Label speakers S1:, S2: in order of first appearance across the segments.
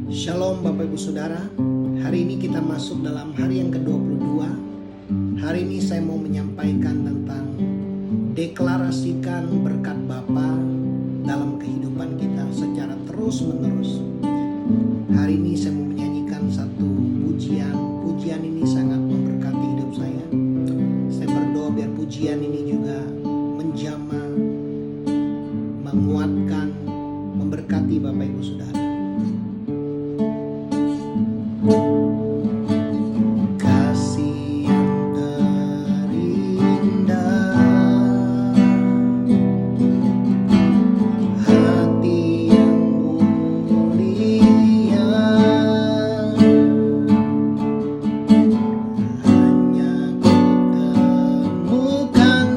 S1: Shalom Bapak Ibu Saudara. Hari ini kita masuk dalam hari yang ke-22. Hari ini saya mau menyampaikan tentang deklarasikan berkat Bapa dalam kehidupan kita secara terus-menerus. Hari ini saya mau menyanyikan satu pujian. Pujian ini sangat memberkati hidup saya. Saya berdoa biar pujian ini juga menjamah, menguatkan, memberkati Bapak Ibu Saudara. Kasih yang terindah, hati yang mulia, hanya ku temukan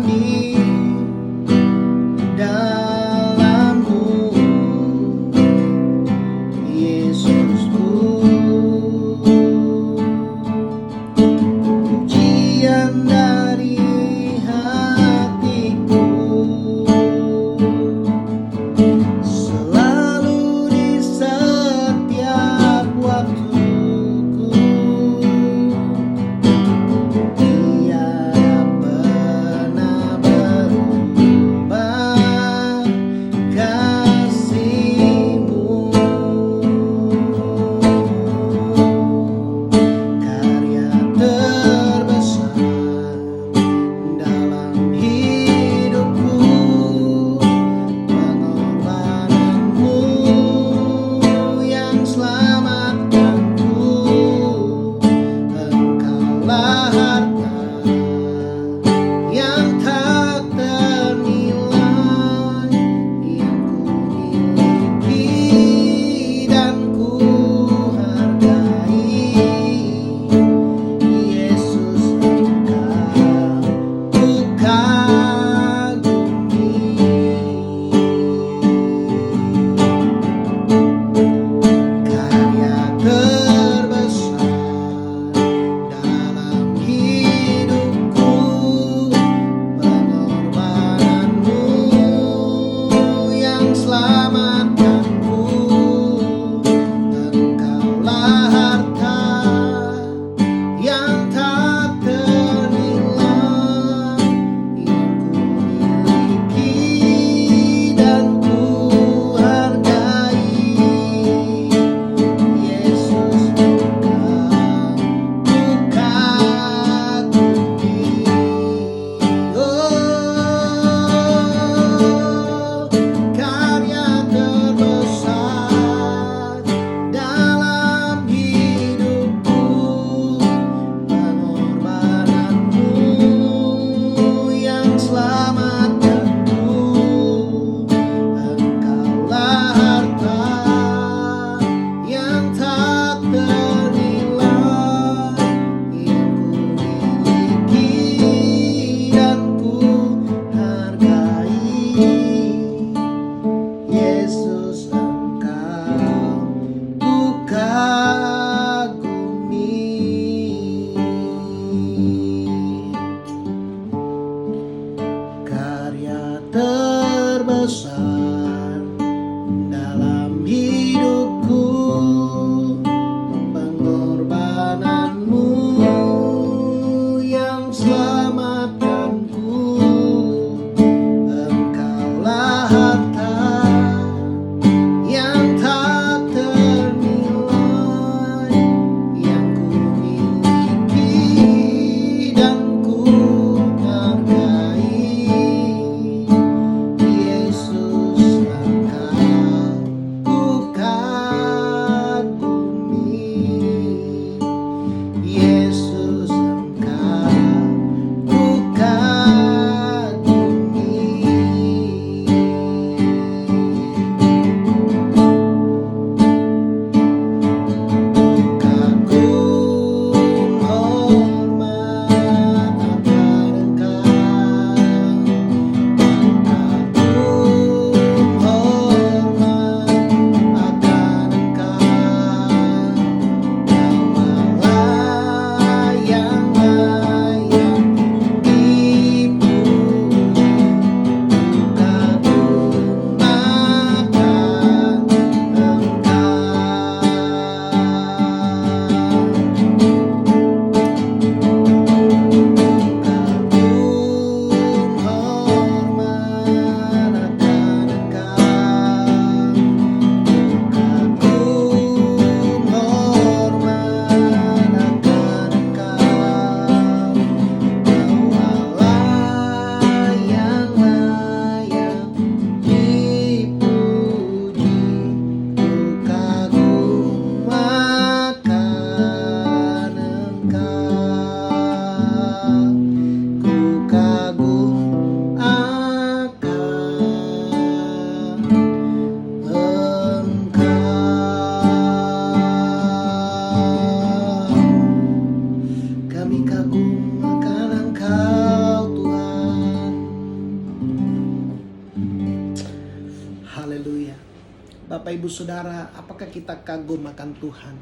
S1: Saudara, apakah kita kagum akan Tuhan?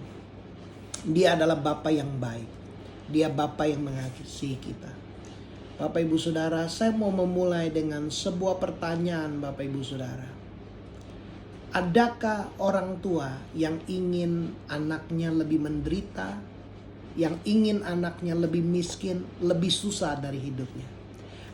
S1: Dia adalah Bapa yang baik. Dia Bapa yang mengasihi kita. Bapak Ibu Saudara, saya mau memulai dengan sebuah pertanyaan Bapak Ibu Saudara. Adakah orang tua yang ingin anaknya lebih menderita, yang ingin anaknya lebih miskin, lebih susah dari hidupnya?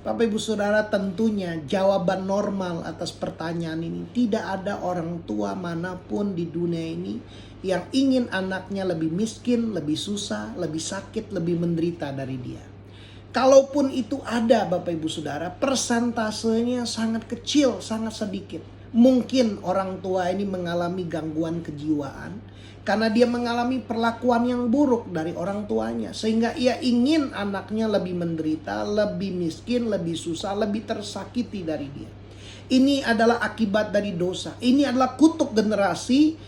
S1: Bapak Ibu Saudara, tentunya jawaban normal atas pertanyaan ini, tidak ada orang tua manapun di dunia ini yang ingin anaknya lebih miskin, lebih susah, lebih sakit, lebih menderita dari dia. Kalaupun itu ada Bapak Ibu Saudara, persentasenya sangat kecil, sangat sedikit. Mungkin orang tua ini mengalami gangguan kejiwaan karena dia mengalami perlakuan yang buruk dari orang tuanya, sehingga ia ingin anaknya lebih menderita, lebih miskin, lebih susah, lebih tersakiti dari dia. Ini adalah akibat dari dosa. Ini adalah kutuk generasi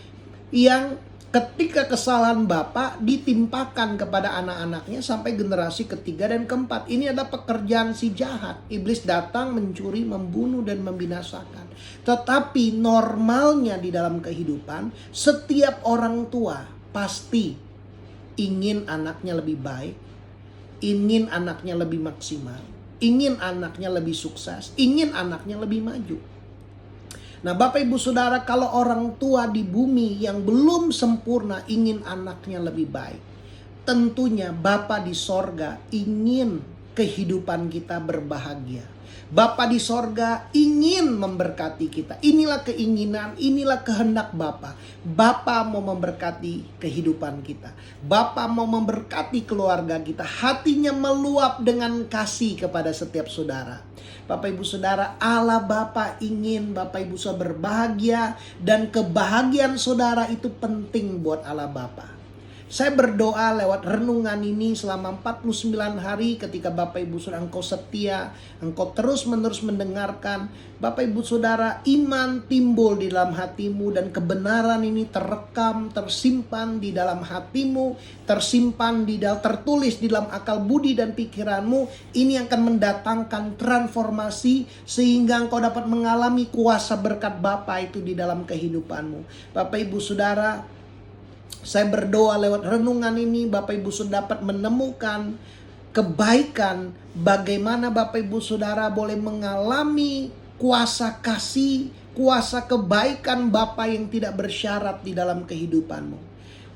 S1: yang ketika kesalahan bapak ditimpakan kepada anak-anaknya sampai generasi ketiga dan keempat. Ini adalah pekerjaan si jahat. Iblis datang mencuri, membunuh, dan membinasakan. Tetapi normalnya di dalam kehidupan, setiap orang tua pasti ingin anaknya lebih baik, ingin anaknya lebih maksimal, ingin anaknya lebih sukses, ingin anaknya lebih maju. Nah Bapak Ibu Saudara, kalau orang tua di bumi yang belum sempurna ingin anaknya lebih baik, tentunya Bapa di sorga ingin kehidupan kita berbahagia. Bapa di sorga ingin memberkati kita. Inilah keinginan, inilah kehendak Bapa. Bapa mau memberkati kehidupan kita. Bapa mau memberkati keluarga kita. Hatinya meluap dengan kasih kepada setiap saudara. Bapak Ibu Saudara, Allah Bapa ingin Bapak Ibu Saudara berbahagia, dan kebahagiaan saudara itu penting buat Allah Bapa. Saya berdoa lewat renungan ini selama 49 hari, ketika Bapak Ibu Saudara engkau setia, engkau terus menerus mendengarkan. Bapak Ibu Saudara, iman timbul di dalam hatimu, dan kebenaran ini terekam, tersimpan di dalam hatimu, tertulis di dalam akal budi dan pikiranmu. Ini akan mendatangkan transformasi sehingga engkau dapat mengalami kuasa berkat Bapa itu di dalam kehidupanmu. Bapak Ibu Saudara, saya berdoa lewat renungan ini Bapak Ibu Saudara dapat menemukan kebaikan, bagaimana Bapak Ibu Saudara boleh mengalami kuasa kasih, kuasa kebaikan Bapa yang tidak bersyarat di dalam kehidupanmu.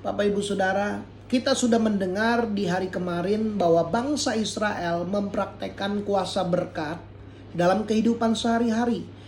S1: Bapak Ibu Saudara, kita sudah mendengar di hari kemarin bahwa bangsa Israel mempraktekkan kuasa berkat dalam kehidupan sehari-hari.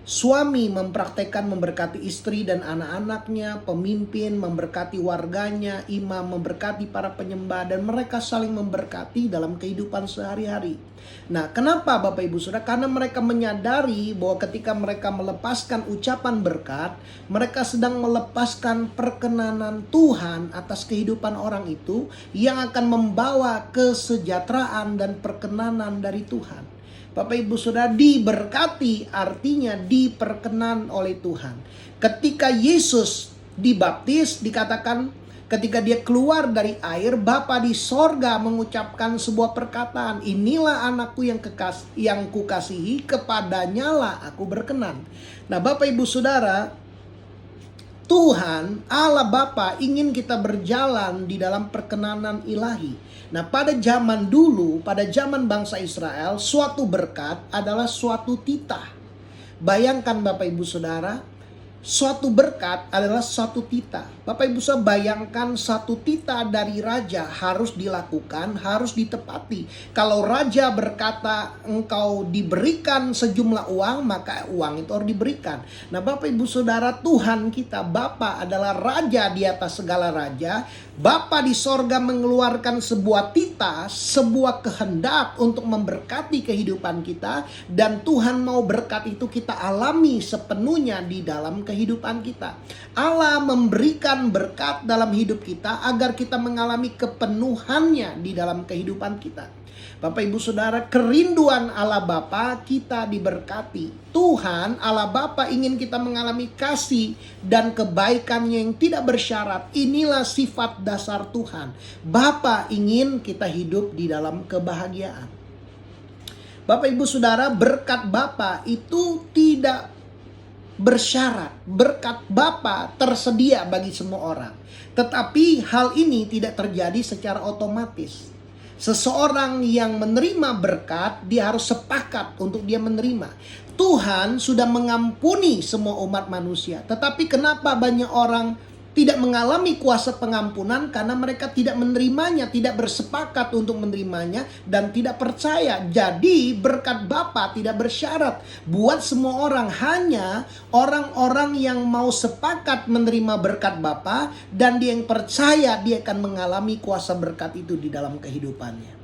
S1: Suami mempraktekkan memberkati istri dan anak-anaknya, pemimpin memberkati warganya, imam memberkati para penyembah, dan mereka saling memberkati dalam kehidupan sehari-hari. Nah, kenapa Bapak Ibu Saudara? Karena mereka menyadari bahwa ketika mereka melepaskan ucapan berkat, mereka sedang melepaskan perkenanan Tuhan atas kehidupan orang itu yang akan membawa kesejahteraan dan perkenanan dari Tuhan. Bapak Ibu Saudara, diberkati artinya diperkenan oleh Tuhan. Ketika Yesus dibaptis, dikatakan ketika dia keluar dari air, Bapa di sorga mengucapkan sebuah perkataan, inilah anakku yang kukasihi, kepadanya lah aku berkenan. Nah Bapak Ibu Saudara, Tuhan Allah Bapa ingin kita berjalan di dalam perkenanan ilahi. Nah pada zaman dulu, pada zaman bangsa Israel, suatu berkat adalah suatu titah. Bayangkan Bapak Ibu Saudara, suatu berkat adalah suatu titah. Bapak Ibu Saudara, bayangkan satu titah dari raja harus dilakukan, harus ditepati. Kalau raja berkata engkau diberikan sejumlah uang, maka uang itu harus diberikan. Nah Bapak Ibu Saudara, Tuhan kita Bapa adalah raja di atas segala raja. Bapa di sorga mengeluarkan sebuah titah, sebuah kehendak untuk memberkati kehidupan kita. Dan Tuhan mau berkat itu kita alami sepenuhnya di dalam kehidupan kita. Allah memberikan berkat dalam hidup kita agar kita mengalami kepenuhannya di dalam kehidupan kita. Bapak Ibu Saudara, kerinduan Allah Bapa kita diberkati. Tuhan Allah Bapa ingin kita mengalami kasih dan kebaikannya yang tidak bersyarat. Inilah sifat dasar Tuhan. Bapa ingin kita hidup di dalam kebahagiaan. Bapak Ibu Saudara, berkat Bapa itu tidak bersyarat. Berkat Bapa tersedia bagi semua orang. Tetapi hal ini tidak terjadi secara otomatis. Seseorang yang menerima berkat, dia harus sepakat untuk dia menerima. Tuhan sudah mengampuni semua umat manusia. Tetapi kenapa banyak orang tidak mengalami kuasa pengampunan? Karena mereka tidak menerimanya, tidak bersepakat untuk menerimanya, dan tidak percaya. Jadi berkat Bapa tidak bersyarat buat semua orang. Hanya orang-orang yang mau sepakat menerima berkat Bapa, dan dia yang percaya, dia akan mengalami kuasa berkat itu di dalam kehidupannya.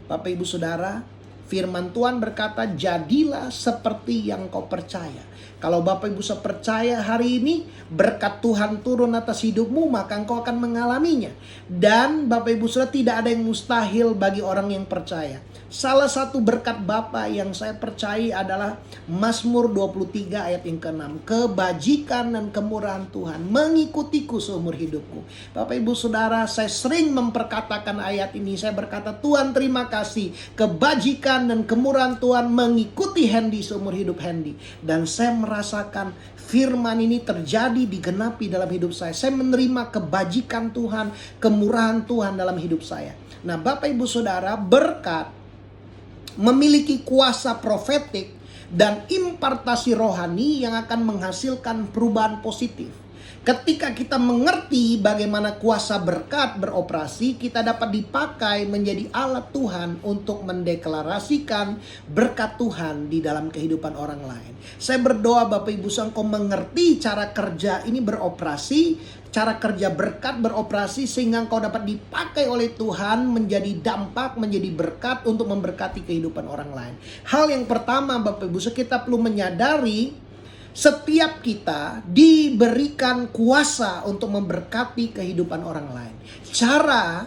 S1: Bapak Ibu Saudara, firman Tuhan berkata, jadilah seperti yang kau percaya. Kalau Bapak Ibu Saudara percaya hari ini berkat Tuhan turun atas hidupmu, maka engkau akan mengalaminya. Dan Bapak Ibu Saudara, tidak ada yang mustahil bagi orang yang percaya. Salah satu berkat Bapa yang saya percaya adalah Mazmur 23 ayat yang ke-6. Kebajikan dan kemurahan Tuhan mengikutiku seumur hidupku. Bapak Ibu Saudara, saya sering memperkatakan ayat ini. Saya berkata, Tuhan terima kasih. Kebajikan dan kemurahan Tuhan mengikuti Hendy seumur hidup Hendy. Dan saya merasakan firman ini terjadi, digenapi dalam hidup saya. Saya menerima kebajikan Tuhan, kemurahan Tuhan dalam hidup saya. Nah Bapak Ibu Saudara, berkat memiliki kuasa profetik dan impartasi rohani yang akan menghasilkan perubahan positif. Ketika kita mengerti bagaimana kuasa berkat beroperasi, kita dapat dipakai menjadi alat Tuhan untuk mendeklarasikan berkat Tuhan di dalam kehidupan orang lain. Saya berdoa Bapak Ibu Saudara, engkau mengerti cara kerja ini beroperasi, cara kerja berkat beroperasi, sehingga engkau dapat dipakai oleh Tuhan menjadi dampak, menjadi berkat untuk memberkati kehidupan orang lain. Hal yang pertama Bapak Ibu Saudara, kita perlu menyadari setiap kita diberikan kuasa untuk memberkati kehidupan orang lain. Cara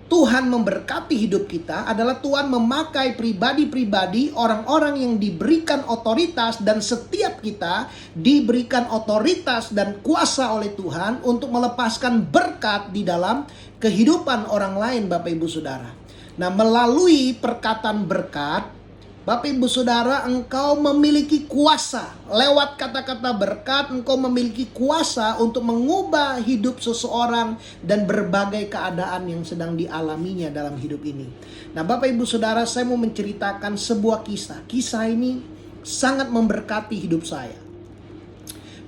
S1: Tuhan memberkati hidup kita adalah Tuhan memakai pribadi-pribadi, orang-orang yang diberikan otoritas, dan setiap kita diberikan otoritas dan kuasa oleh Tuhan untuk melepaskan berkat di dalam kehidupan orang lain Bapak Ibu Saudara. Nah, melalui perkataan berkat, Bapak Ibu Saudara, engkau memiliki kuasa. Lewat kata-kata berkat, engkau memiliki kuasa untuk mengubah hidup seseorang dan berbagai keadaan yang sedang dialaminya dalam hidup ini. Nah Bapak Ibu Saudara, saya mau menceritakan sebuah kisah. Kisah ini sangat memberkati hidup saya.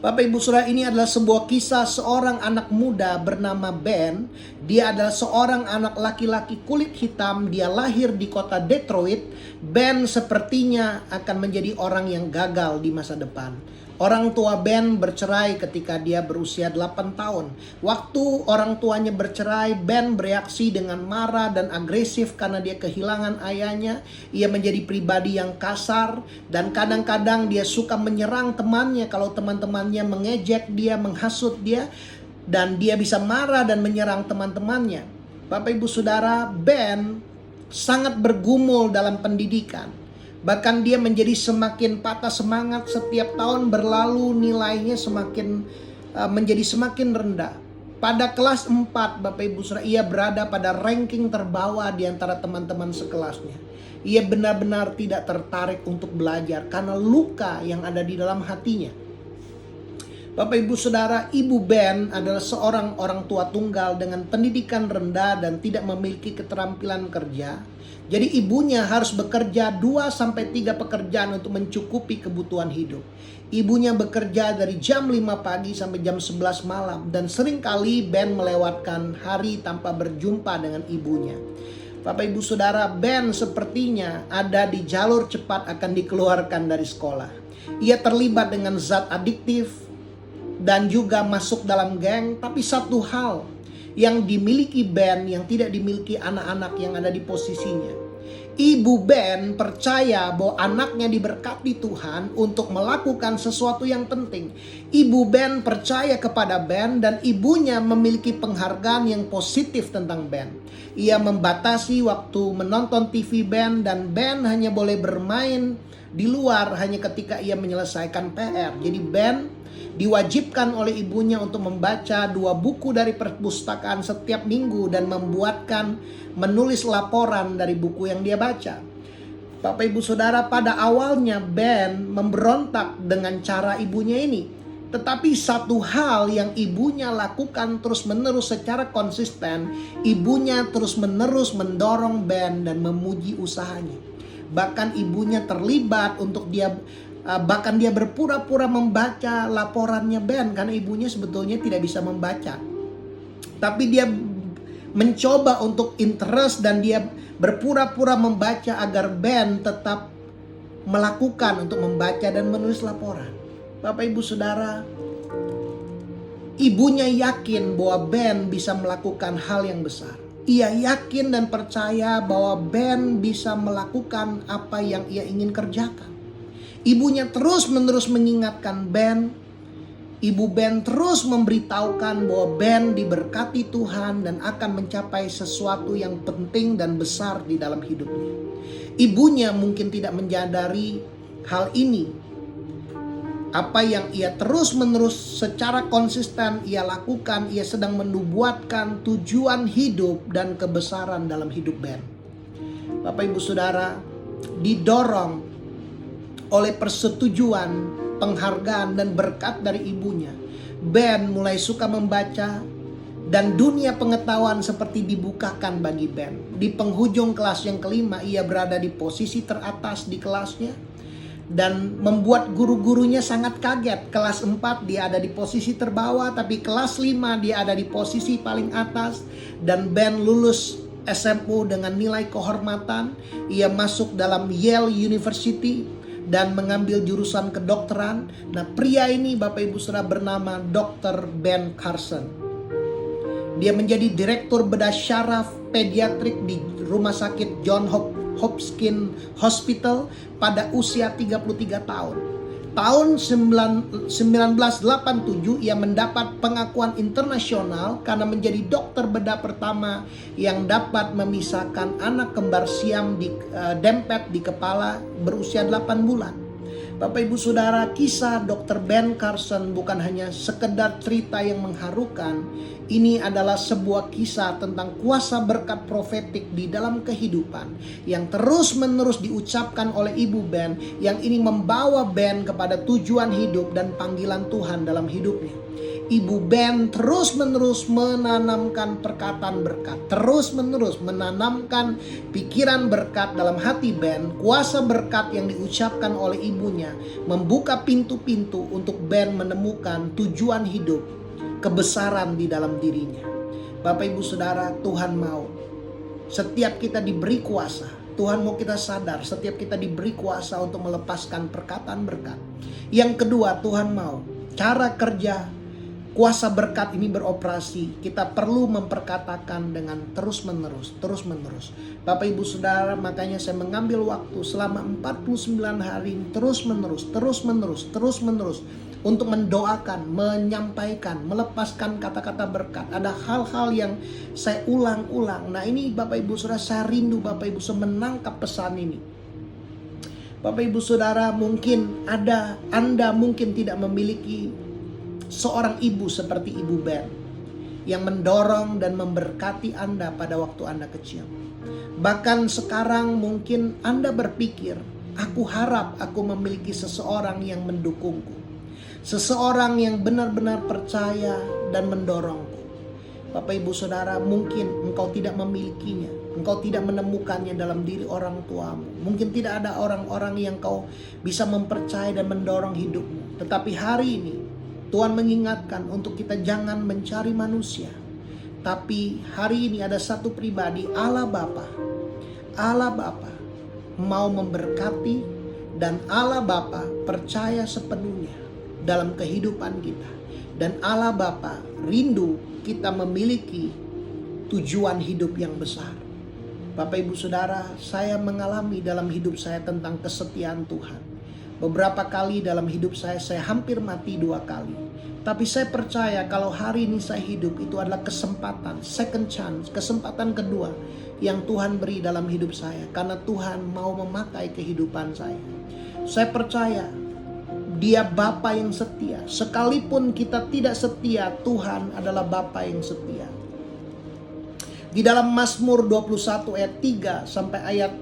S1: Bapak Ibu Saudara, ini adalah sebuah kisah seorang anak muda bernama Ben. Dia adalah seorang anak laki-laki kulit hitam. Dia lahir di kota Detroit. Ben sepertinya akan menjadi orang yang gagal di masa depan. Orang tua Ben bercerai ketika dia berusia 8 tahun. Waktu orang tuanya bercerai, Ben bereaksi dengan marah dan agresif karena dia kehilangan ayahnya. Ia menjadi pribadi yang kasar dan kadang-kadang dia suka menyerang temannya kalau teman-temannya mengejek dia, menghasut dia, dan dia bisa marah dan menyerang teman-temannya. Bapak Ibu Saudara, Ben sangat bergumul dalam pendidikan. Bahkan dia menjadi semakin patah semangat, setiap tahun berlalu nilainya menjadi semakin rendah. Pada kelas 4 Bapak Ibu Saudara, ia berada pada ranking terbawah di antara teman-teman sekelasnya. Ia benar-benar tidak tertarik untuk belajar karena luka yang ada di dalam hatinya. Bapak Ibu Saudara, Ibu Ben adalah seorang orang tua tunggal dengan pendidikan rendah dan tidak memiliki keterampilan kerja. Jadi ibunya harus bekerja 2-3 pekerjaan untuk mencukupi kebutuhan hidup. Ibunya bekerja dari jam 5 pagi sampai jam 11 malam. Dan seringkali Ben melewatkan hari tanpa berjumpa dengan ibunya. Bapak Ibu Saudara, Ben sepertinya ada di jalur cepat akan dikeluarkan dari sekolah. Ia terlibat dengan zat adiktif dan juga masuk dalam geng. Tapi satu hal yang dimiliki Ben yang tidak dimiliki anak-anak yang ada di posisinya. Ibu Ben percaya bahwa anaknya diberkati Tuhan untuk melakukan sesuatu yang penting. Ibu Ben percaya kepada Ben dan ibunya memiliki penghargaan yang positif tentang Ben. Ia membatasi waktu menonton TV Ben dan Ben hanya boleh bermain di luar hanya ketika ia menyelesaikan PR. Jadi Ben diwajibkan oleh ibunya untuk membaca 2 buku dari perpustakaan setiap minggu dan menulis laporan dari buku yang dia baca. Bapak Ibu Saudara, pada awalnya Ben memberontak dengan cara ibunya ini. Tetapi satu hal yang ibunya lakukan terus-menerus secara konsisten, ibunya terus-menerus mendorong Ben dan memuji usahanya. Bahkan ibunya terlibat untuk bahkan dia berpura-pura membaca laporannya Ben karena ibunya sebetulnya tidak bisa membaca. Tapi dia mencoba untuk interest dan dia berpura-pura membaca agar Ben tetap melakukan untuk membaca dan menulis laporan. Bapak Ibu Saudara, ibunya yakin bahwa Ben bisa melakukan hal yang besar. Ia yakin dan percaya bahwa Ben bisa melakukan apa yang ia ingin kerjakan. Ibunya terus-menerus mengingatkan Ben. Ibu Ben terus memberitahukan bahwa Ben diberkati Tuhan dan akan mencapai sesuatu yang penting dan besar di dalam hidupnya. Ibunya mungkin tidak menyadari hal ini. Apa yang ia terus-menerus secara konsisten ia lakukan, ia sedang menubuatkan tujuan hidup dan kebesaran dalam hidup Ben. Bapak Ibu Saudara, didorong oleh persetujuan, penghargaan dan berkat dari ibunya, Ben mulai suka membaca dan dunia pengetahuan seperti dibukakan bagi Ben. Di penghujung kelas yang kelima, ia berada di posisi teratas di kelasnya dan membuat guru-gurunya sangat kaget. Kelas 4 dia ada di posisi terbawah, tapi kelas 5 dia ada di posisi paling atas. Dan Ben lulus SMU dengan nilai kehormatan. Ia masuk dalam Yale University dan mengambil jurusan kedokteran. Nah, pria ini Bapak Ibu Saudara bernama Dr. Ben Carson. Dia menjadi direktur bedah syaraf pediatrik di Rumah Sakit John Hopkins Hospital pada usia 33 tahun. Tahun 1987 ia mendapat pengakuan internasional karena menjadi dokter bedah pertama yang dapat memisahkan anak kembar siam dempet di kepala berusia 8 bulan. Bapak Ibu Saudara, kisah Dr. Ben Carson bukan hanya sekedar cerita yang mengharukan. Ini adalah sebuah kisah tentang kuasa berkat profetik di dalam kehidupan yang terus-menerus diucapkan oleh Ibu Ben, yang ini membawa Ben kepada tujuan hidup dan panggilan Tuhan dalam hidupnya. Ibu Ben terus-menerus menanamkan perkataan berkat, terus-menerus menanamkan pikiran berkat dalam hati Ben. Kuasa berkat yang diucapkan oleh ibunya membuka pintu-pintu untuk Ben menemukan tujuan hidup, kebesaran di dalam dirinya. Bapak Ibu Saudara, Tuhan mau setiap kita diberi kuasa. Tuhan mau kita sadar setiap kita diberi kuasa untuk melepaskan perkataan berkat. Yang kedua, Tuhan mau cara kerja kuasa berkat ini beroperasi, kita perlu memperkatakan dengan terus-menerus. Bapak Ibu Saudara, makanya saya mengambil waktu selama 49 hari terus-menerus untuk mendoakan, menyampaikan, melepaskan kata-kata berkat. Ada hal-hal yang saya ulang-ulang. Nah, ini Bapak Ibu Saudara, saya rindu Bapak Ibu Saudara menangkap pesan ini. Bapak Ibu Saudara, mungkin Anda mungkin tidak memiliki seorang ibu seperti Ibu Ben yang mendorong dan memberkati Anda pada waktu Anda kecil. Bahkan sekarang mungkin Anda berpikir, aku harap aku memiliki seseorang yang mendukungku, seseorang yang benar-benar percaya dan mendorongku. Bapak Ibu Saudara, mungkin engkau tidak memilikinya, engkau tidak menemukannya dalam diri orang tuamu. Mungkin tidak ada orang-orang yang kau bisa mempercayai dan mendorong hidupmu. Tetapi hari ini Tuhan mengingatkan untuk kita jangan mencari manusia. Tapi hari ini ada satu pribadi, Allah Bapa. Allah Bapa mau memberkati dan Allah Bapa percaya sepenuhnya dalam kehidupan kita. Dan Allah Bapa rindu kita memiliki tujuan hidup yang besar. Bapak Ibu Saudara, saya mengalami dalam hidup saya tentang kesetiaan Tuhan. Beberapa kali dalam hidup saya hampir mati 2 kali. Tapi saya percaya kalau hari ini saya hidup, itu adalah kesempatan, second chance, kesempatan kedua yang Tuhan beri dalam hidup saya. Karena Tuhan mau memakai kehidupan saya. Saya percaya Dia Bapa yang setia. Sekalipun kita tidak setia, Tuhan adalah Bapa yang setia. Di dalam Mazmur 21 ayat 3 sampai ayat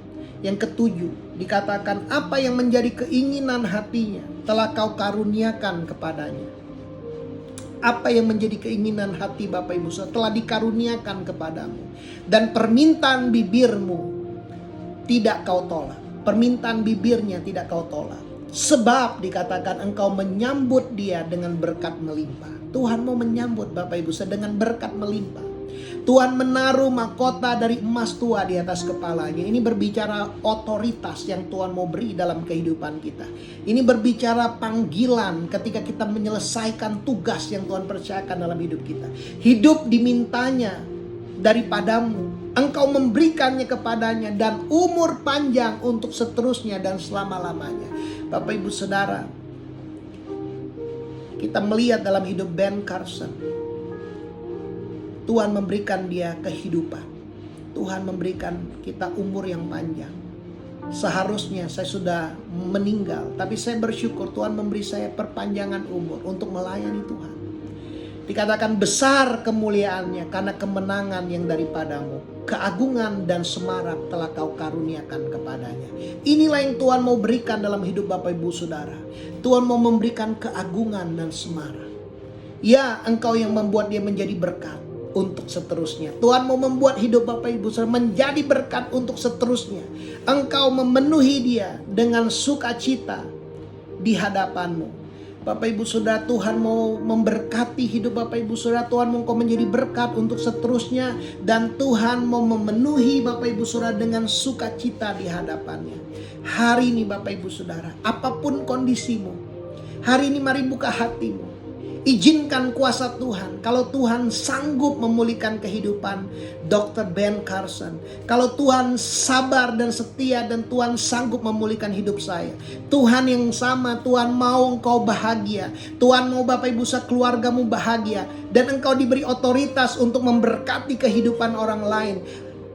S1: Yang ketujuh, dikatakan apa yang menjadi keinginan hatinya telah kau karuniakan kepadanya. Apa yang menjadi keinginan hati Bapak Ibu Saudara telah dikaruniakan kepadamu. Dan permintaan bibirmu tidak kau tolak. Permintaan bibirnya tidak kau tolak. Sebab dikatakan engkau menyambut dia dengan berkat melimpah. Tuhan mau menyambut Bapak Ibu Saudara dengan berkat melimpah. Tuhan menaruh mahkota dari emas tua di atas kepalanya. Ini berbicara otoritas yang Tuhan mau beri dalam kehidupan kita. Ini berbicara panggilan ketika kita menyelesaikan tugas yang Tuhan percayakan dalam hidup kita. Hidup dimintanya daripadamu. Engkau memberikannya kepadanya dan umur panjang untuk seterusnya dan selama-lamanya. Bapak Ibu Saudara, kita melihat dalam hidup Ben Carson. Tuhan memberikan dia kehidupan. Tuhan memberikan kita umur yang panjang. Seharusnya saya sudah meninggal, tapi saya bersyukur Tuhan memberi saya perpanjangan umur untuk melayani Tuhan. Dikatakan besar kemuliaannya karena kemenangan yang daripadamu. Keagungan dan semarak telah kau karuniakan kepadanya. Inilah yang Tuhan mau berikan dalam hidup Bapak Ibu Saudara. Tuhan mau memberikan keagungan dan semarak. Ya, engkau yang membuat dia menjadi berkat untuk seterusnya. Tuhan mau membuat hidup Bapak Ibu Saudara menjadi berkat untuk seterusnya. Engkau memenuhi dia dengan sukacita di hadapanmu. Bapak Ibu Saudara, Tuhan mau memberkati hidup Bapak Ibu Saudara. Tuhan mau engkau menjadi berkat untuk seterusnya. Dan Tuhan mau memenuhi Bapak Ibu Saudara dengan sukacita di hadapannya. Hari ini Bapak Ibu Saudara, apapun kondisimu, hari ini mari buka hatimu. Izinkan kuasa Tuhan. Kalau Tuhan sanggup memulihkan kehidupan Dr. Ben Carson, kalau Tuhan sabar dan setia dan Tuhan sanggup memulihkan hidup saya, Tuhan yang sama, Tuhan mau engkau bahagia. Tuhan mau Bapak Ibu keluargamu bahagia. Dan engkau diberi otoritas untuk memberkati kehidupan orang lain.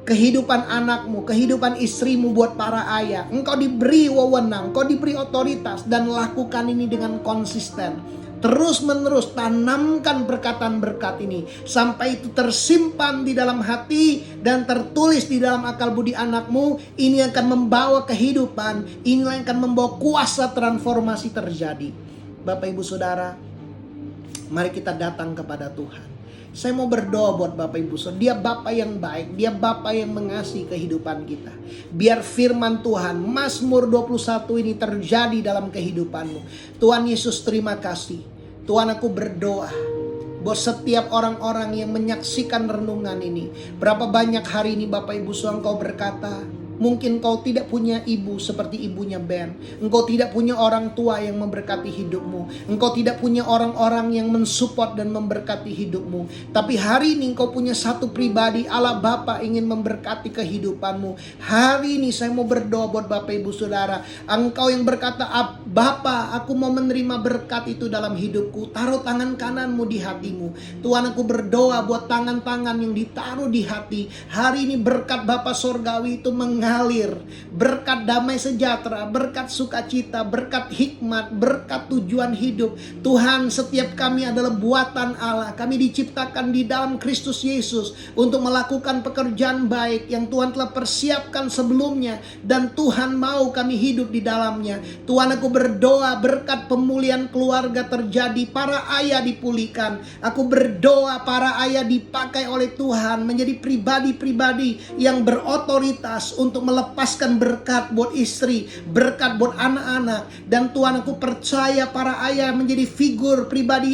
S1: Kehidupan anakmu, kehidupan istrimu buat para ayah. Engkau diberi wewenang, engkau diberi otoritas. Dan lakukan ini dengan konsisten. Terus menerus tanamkan perkataan berkat ini sampai itu tersimpan di dalam hati dan tertulis di dalam akal budi anakmu. Ini akan membawa kehidupan, ini akan membawa kuasa transformasi terjadi. Bapak Ibu Saudara, mari kita datang kepada Tuhan. Saya mau berdoa buat Bapak Ibu Saudara. Dia Bapa yang baik, dia Bapa yang mengasihi kehidupan kita. Biar firman Tuhan Mazmur 21 ini terjadi dalam kehidupanmu. Tuhan Yesus, terima kasih. Tuhan, aku berdoa buat setiap orang-orang yang menyaksikan renungan ini. Berapa banyak hari ini Bapak Ibu Saudara engkau berkata, mungkin kau tidak punya ibu seperti ibunya Ben. Engkau tidak punya orang tua yang memberkati hidupmu. Engkau tidak punya orang-orang yang mensupport dan memberkati hidupmu. Tapi hari ini engkau punya satu pribadi. Allah Bapa ingin memberkati kehidupanmu. Hari ini saya mau berdoa buat Bapak Ibu Saudara. Engkau yang berkata, Bapa, aku mau menerima berkat itu dalam hidupku. Taruh tangan kananmu di hatimu. Tuhan, aku berdoa buat tangan-tangan yang ditaruh di hati. Hari ini berkat Bapa Sorgawi itu mengalir, berkat damai sejahtera, berkat sukacita, berkat hikmat, berkat tujuan hidup. Tuhan, setiap kami adalah buatan Allah. Kami diciptakan di dalam Kristus Yesus untuk melakukan pekerjaan baik yang Tuhan telah persiapkan sebelumnya, dan Tuhan mau kami hidup di dalamnya. Tuhan, aku berdoa berkat pemulihan keluarga terjadi, para ayah dipulihkan. Aku berdoa para ayah dipakai oleh Tuhan menjadi pribadi-pribadi yang berotoritas untuk melepaskan berkat buat istri, berkat buat anak-anak. Dan Tuhan, aku percaya para ayah menjadi figur pribadi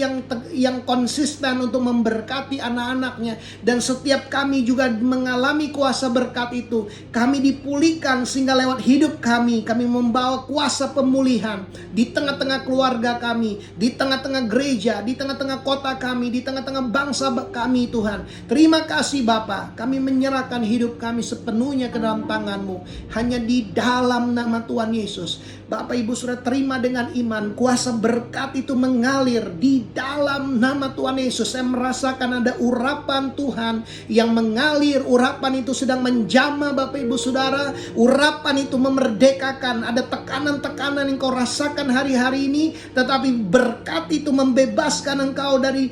S1: yang konsisten untuk memberkati anak-anaknya. Dan setiap kami juga mengalami kuasa berkat itu. Kami dipulihkan sehingga lewat hidup kami membawa kuasa pemulihan di tengah-tengah keluarga kami, di tengah-tengah gereja, di tengah-tengah kota kami, di tengah-tengah bangsa kami. Tuhan, terima kasih Bapa. Kami menyerahkan hidup kami sepenuhnya ke dalam tangan-Mu. Hanya di dalam nama Tuhan Yesus Bapak Ibu sudah terima dengan iman, kuasa berkat itu mengalir di dalam nama Tuhan Yesus. Saya merasakan ada urapan Tuhan yang mengalir. Urapan itu sedang menjamah Bapak Ibu Saudara. Urapan itu memerdekakan. Ada tekanan-tekanan yang kau rasakan hari-hari ini, tetapi berkat itu membebaskan engkau dari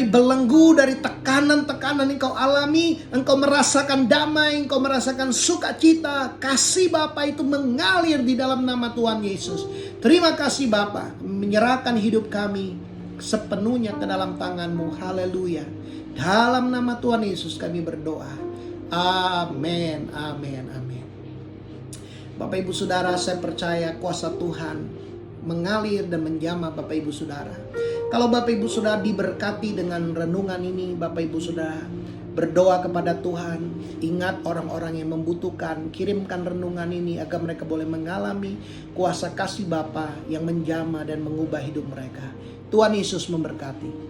S1: belenggu, dari tekanan-tekanan yang kau alami. Engkau merasakan damai, engkau merasakan sukacita. Kasih Bapa itu mengalir di dalam nama Tuhan Yesus. Terima kasih Bapa, menyerahkan hidup kami sepenuhnya ke dalam tangan-Mu. Haleluya. Dalam nama Tuhan Yesus kami berdoa. Amin, amin, amin. Bapak Ibu Saudara, saya percaya kuasa Tuhan mengalir dan menjamah Bapak Ibu Saudara. Kalau Bapak Ibu Saudara diberkati dengan renungan ini, Bapak Ibu Saudara berdoa kepada Tuhan, ingat orang-orang yang membutuhkan, kirimkan renungan ini agar mereka boleh mengalami kuasa kasih Bapa yang menjamah dan mengubah hidup mereka. Tuhan Yesus memberkati.